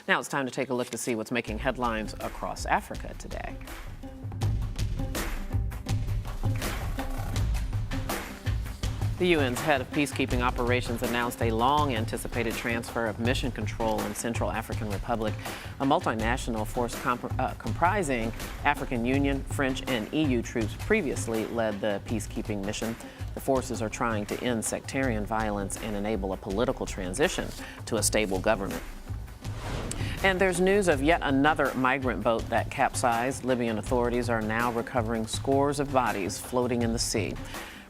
Now it's time to take a look to see what's making headlines across Africa today. The UN's head of peacekeeping operations announced a long-anticipated transfer of mission control in Central African Republic. A multinational force comprising African Union, French, and EU troops previously led the peacekeeping mission. The forces are trying to end sectarian violence and enable a political transition to a stable government. And there's news of yet another migrant boat that capsized. Libyan authorities are now recovering scores of bodies floating in the sea.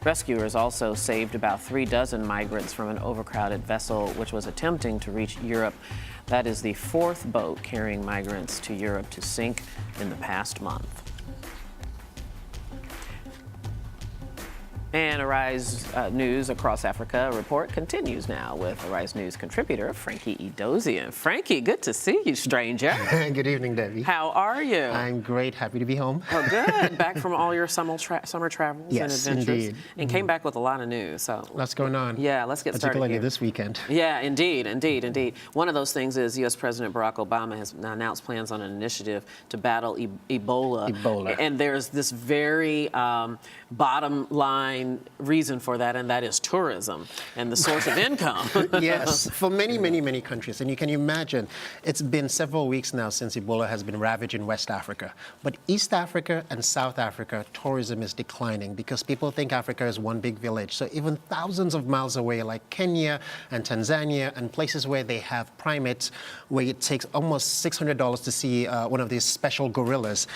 Rescuers also saved about 36 migrants from an overcrowded vessel which was attempting to reach Europe. That is the fourth boat carrying migrants to Europe to sink in the past month. And Arise News Across Africa report continues now with Arise News contributor Frankie Edozien. Frankie, good to see you, stranger. Good evening, Debbie. How are you? I'm great. Happy to be home. Oh, good. Back from all your summer travels yes, and adventures. Indeed. And came back with a lot of news. So lots going on. Yeah, let's get started particularly here. This weekend. Yeah, indeed. One of those things is U.S. President Barack Obama has announced plans on an initiative to battle Ebola. And there's this very bottom line reason for that, and that is tourism and the source of income. Yes, for many countries. And you can imagine, it's been several weeks now since Ebola has been ravaging West Africa. But East Africa and South Africa, tourism is declining because people think Africa is one big village. So even thousands of miles away, like Kenya and Tanzania, and places where they have primates, where it takes almost $600 to see one of these special gorillas,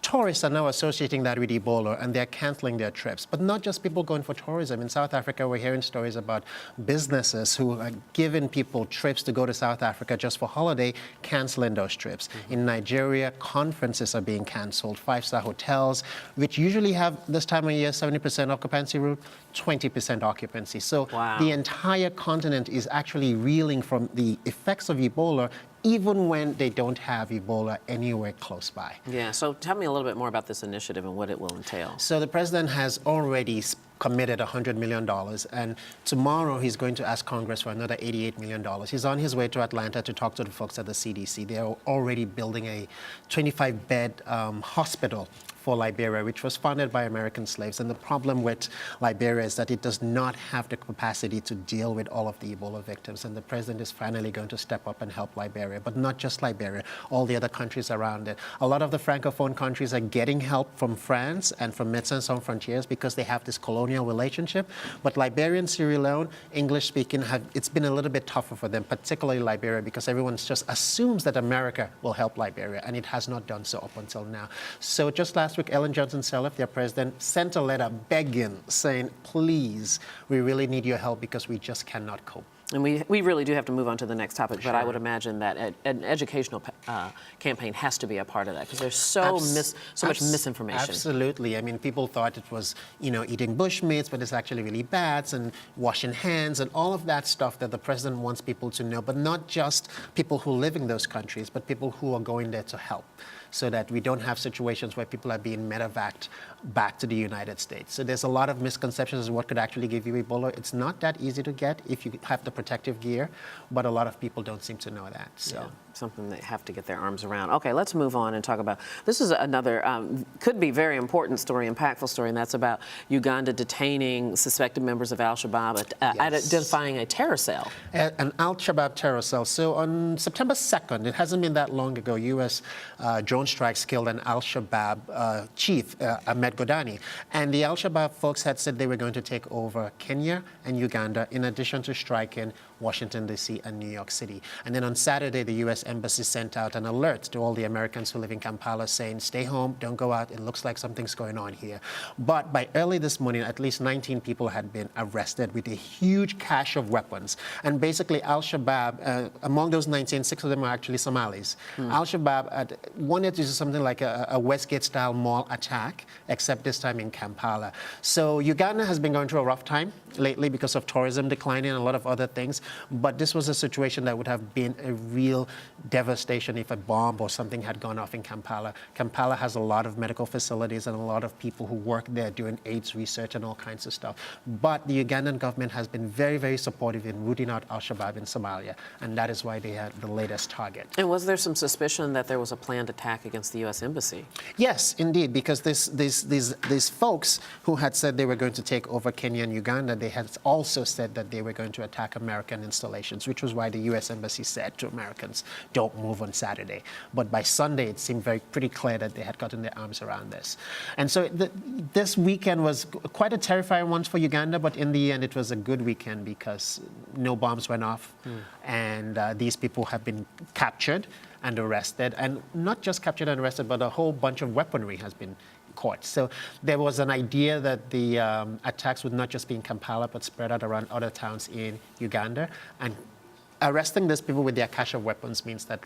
tourists are now associating that with Ebola, and they're canceling their trips. But not just people going for tourism. In South Africa, we're hearing stories about businesses who are giving people trips to go to South Africa just for holiday, canceling those trips. Mm-hmm. In Nigeria, conferences are being canceled. Five-star hotels, which usually have this time of year 70% occupancy rate, 20% occupancy. So wow. The entire continent is actually reeling from the effects of Ebola, even when they don't have Ebola anywhere close by. Yeah, so tell me a little bit more about this initiative and what it will entail. So the president has already committed $100 million, and tomorrow he's going to ask Congress for another $88 million. He's on his way to Atlanta to talk to the folks at the CDC. They're already building a 25-bed hospital for Liberia, which was funded by American slaves. And the problem with Liberia is that it does not have the capacity to deal with all of the Ebola victims. And the president is finally going to step up and help Liberia, but not just Liberia, all the other countries around it. A lot of the Francophone countries are getting help from France and from Médecins Sans Frontières because they have this colonial relationship. But Liberia and Sierra Leone, English-speaking, it's been a little bit tougher for them, particularly Liberia, because everyone just assumes that America will help Liberia, and it has not done so up until now. So just last week, Ellen Johnson Sirleaf, their president, sent a letter begging, saying, please, we really need your help because we just cannot cope. And we really do have to move on to the next topic, Sure. but I would imagine that an educational campaign has to be a part of that because there's so much misinformation. Absolutely. I mean, people thought it was, eating bushmeats, but it's actually really bad, and washing hands and all of that stuff that the president wants people to know, but not just people who live in those countries, but people who are going there to help, so that we don't have situations where people are being medevaced back to the United States. So there's a lot of misconceptions as to what could actually give you Ebola. It's not that easy to get if you have the protective gear, but a lot of people don't seem to know that. So. Yeah, something they have to get their arms around. Okay, let's move on and talk about, this is another, could be very important story, impactful story, and that's about Uganda detaining suspected members of Al-Shabaab, identifying a terror cell. An Al-Shabaab terror cell. So on September 2nd, it hasn't been that long ago, U.S. drone strikes killed an Al-Shabaab chief, Ahmed Godani. And the Al-Shabaab folks had said they were going to take over Kenya and Uganda, in addition to striking Washington, D.C. and New York City. And then on Saturday, the U.S. Embassy sent out an alert to all the Americans who live in Kampala saying, stay home, don't go out, it looks like something's going on here. But by early this morning, at least 19 people had been arrested with a huge cache of weapons. And basically, Al-Shabaab, among those 19, 6 of them are actually Somalis. Al-Shabaab wanted to do something like a Westgate-style mall attack, except this time in Kampala. So Uganda has been going through a rough time lately because of tourism declining and a lot of other things. But this was a situation that would have been a real devastation if a bomb or something had gone off in Kampala. Kampala has a lot of medical facilities and a lot of people who work there doing AIDS research and all kinds of stuff. But the Ugandan government has been very, very supportive in rooting out Al-Shabaab in Somalia, and that is why they had the latest target. And was there some suspicion that there was a planned attack against the U.S. Embassy? Yes, indeed, because these folks who had said they were going to take over Kenya and Uganda, they had also said that they were going to attack American installations, which was why the U.S. Embassy said to Americans, don't move on Saturday. But by Sunday, it seemed pretty clear that they had gotten their arms around this. And so this weekend was quite a terrifying one for Uganda, but in the end, it was a good weekend because no bombs went off, and these people have been captured and arrested, and not just captured and arrested, but a whole bunch of weaponry has been caught. So there was an idea that the attacks would not just be in Kampala, but spread out around other towns in Uganda. And arresting these people with their cache of weapons means that,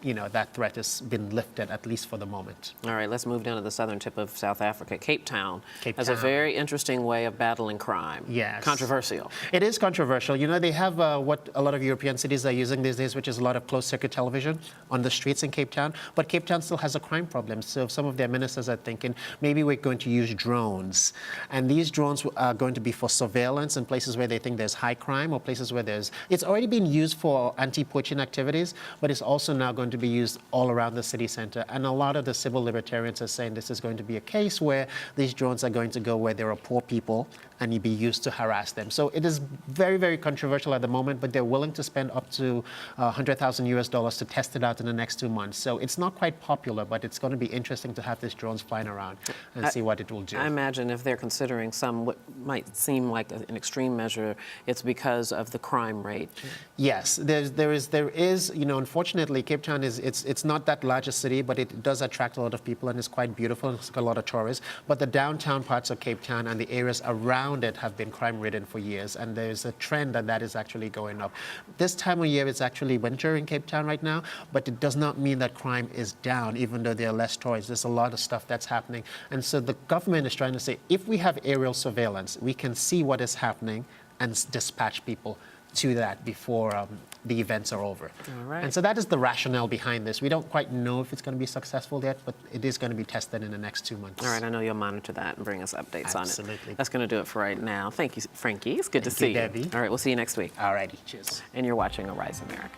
you know, that threat has been lifted, at least for the moment. All right, let's move down to the southern tip of South Africa. Cape Town has a Town. very interesting way of battling crime. Yes. Controversial. It is controversial. You know, they have what a lot of European cities are using these days, which is a lot of closed-circuit television on the streets in Cape Town. But Cape Town still has a crime problem. So some of their ministers are thinking, maybe we're going to use drones. And these drones are going to be for surveillance in places where they think there's high crime or places where there's... It's already been used for anti-poaching activities, but it's also now going to be used all around the city center. And a lot of the civil libertarians are saying this is going to be a case where these drones are going to go where there are poor people and you'd be used to harass them. So it is very, very controversial at the moment, but they're willing to spend up to $100,000 to test it out in the next 2 months. So it's not quite popular, but it's going to be interesting to have these drones flying around and see what it will do. I imagine if they're considering some what might seem like an extreme measure, it's because of the crime rate. Yes, there is, you know, unfortunately, Cape Town it's not that large a city, but it does attract a lot of people and it's quite beautiful and it's got a lot of tourists. But the downtown parts of Cape Town and the areas around it have been crime-ridden for years, and there's a trend that is actually going up. This time of year, it's actually winter in Cape Town right now, but it does not mean that crime is down, even though there are less tourists. There's a lot of stuff that's happening. And so the government is trying to say, if we have aerial surveillance, we can see what is happening and dispatch people to that before the events are over. All right. And so that is the rationale behind this. We don't quite know if it's going to be successful yet, but it is going to be tested in the next 2 months. All right, I know you'll monitor that and bring us updates on it. Absolutely. That's going to do it for right now. Thank you, Frankie. It's good to see you. Debbie. All right, we'll see you next week. All righty, cheers. And you're watching Arise America.